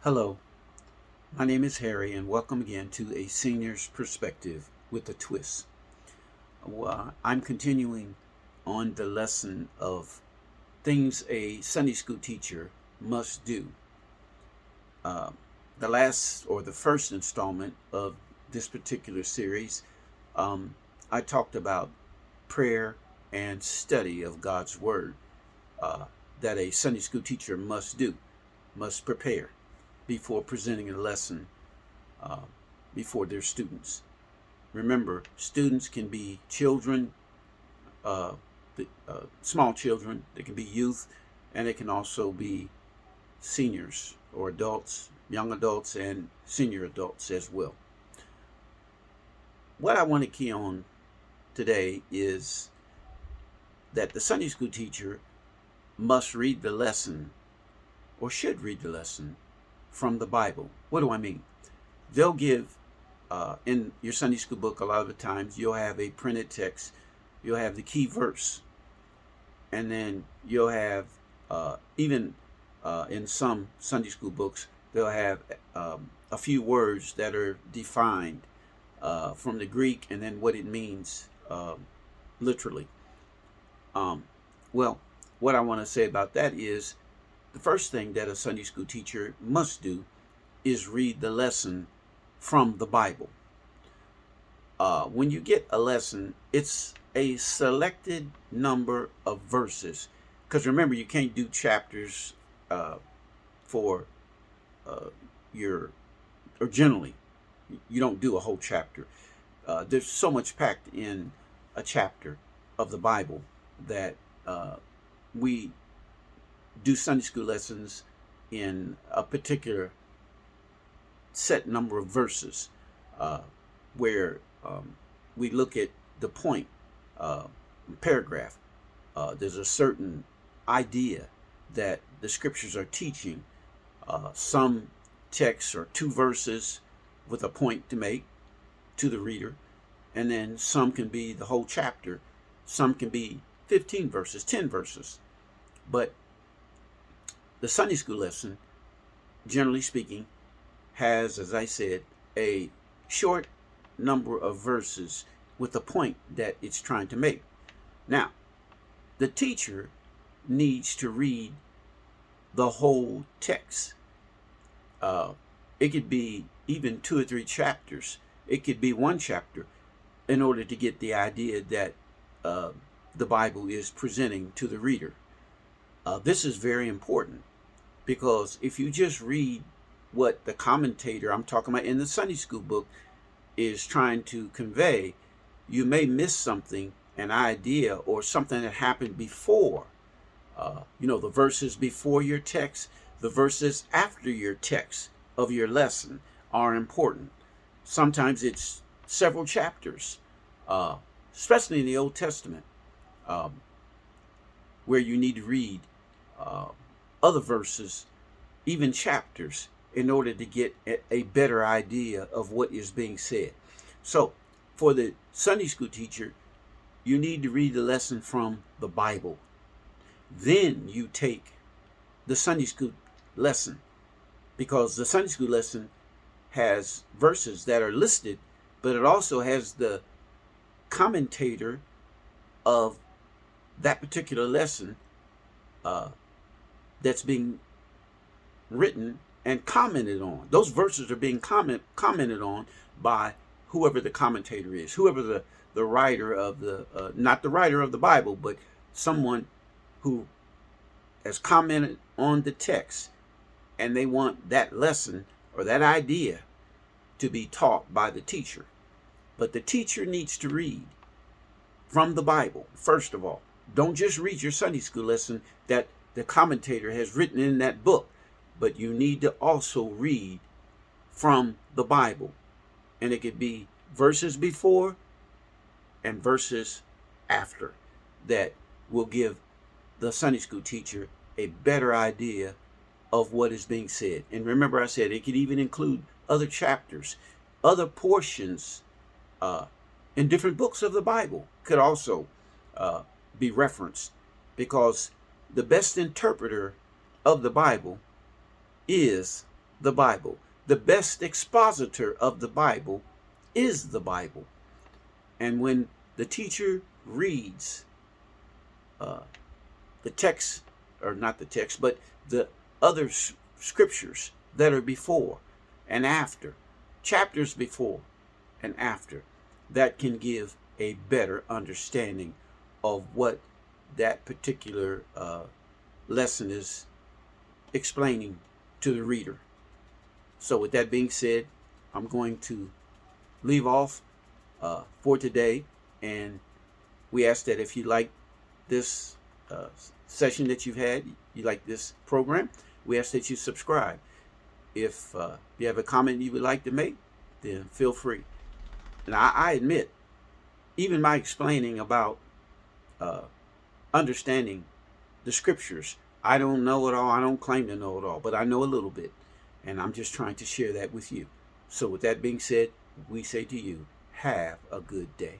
Hello, my name is Harry, and welcome again to A Senior's Perspective with a Twist. I'm continuing on the lesson of things a Sunday school teacher must do. Uh, the first installment of this particular series, I talked about prayer and study of God's Word that a Sunday school teacher must do, must prepare before presenting a lesson uh, before their students. Remember, students can be children, uh, small children, they can be youth, and they can also be seniors or adults, young adults, and senior adults as well. What I want to key on today is that the Sunday school teacher must read the lesson or should read the lesson from the Bible. What do I mean? They'll give, in your Sunday school book, a lot of the times, you'll have a printed text, you'll have the key verse, and then you'll have, even in some Sunday school books, they'll have a few words that are defined from the Greek and then what it means literally. Well, what I want to say about that is the first thing that a Sunday school teacher must do is read the lesson from the Bible. When you get a lesson, it's a selected number of verses. Because remember, you can't do chapters for or generally, you don't do a whole chapter. There's so much packed in a chapter of the Bible that we do Sunday school lessons in a particular set number of verses where we look at the point, paragraph. There's a certain idea that the scriptures are teaching. Some texts are 2 verses with a point to make to the reader, and then some can be the whole chapter. Some can be 15 verses, 10 verses. But the Sunday school lesson, generally speaking, has, as I said, a short number of verses with a point that it's trying to make. Now, the teacher needs to read the whole text. It could be even 2 or 3 chapters. It could be 1 chapter in order to get the idea that the Bible is presenting to the reader. This is very important because if you just read what the commentator, I'm talking about in the Sunday school book, is trying to convey, you may miss something, an idea, or something that happened before. The verses before your text, the verses after your text of your lesson are important. Sometimes it's several chapters, especially in the Old Testament, where you need to read other verses, even chapters, in order to get a better idea of what is being said. So, for the Sunday school teacher, you need to read the lesson from the Bible. Then you take the Sunday school lesson, because the Sunday school lesson has verses that are listed, but it also has the commentator of that particular lesson that's being written and commented on. Those verses are being commented on by whoever the commentator is, whoever the writer of the, not the writer of the Bible, but someone who has commented on the text, and they want that lesson or that idea to be taught by the teacher. But the teacher needs to read from the Bible, first of all. Don't just read your Sunday school lesson that the commentator has written in that book, but you need to also read from the Bible. And it could be verses before and verses after that will give the Sunday school teacher a better idea of what is being said. And remember, I said it could even include other chapters, other portions in different books of the Bible could also be referenced, because the best interpreter of the Bible is the Bible. The best expositor of the Bible is the Bible. And when the teacher reads the text, or not the text, but the other scriptures that are before and after, chapters before and after, that can give a better understanding of what that particular lesson is explaining to the reader. So with that being said, I'm going to leave off for today, and we ask that if you like this session that you've had, you like this program, we ask that you subscribe. If you have a comment you would like to make, then feel free. And I admit, even my explaining about understanding the scriptures, I don't know it all. I don't claim to know it all, but I know a little bit, and I'm just trying to share that with you. So with that being said, we say to you, have a good day.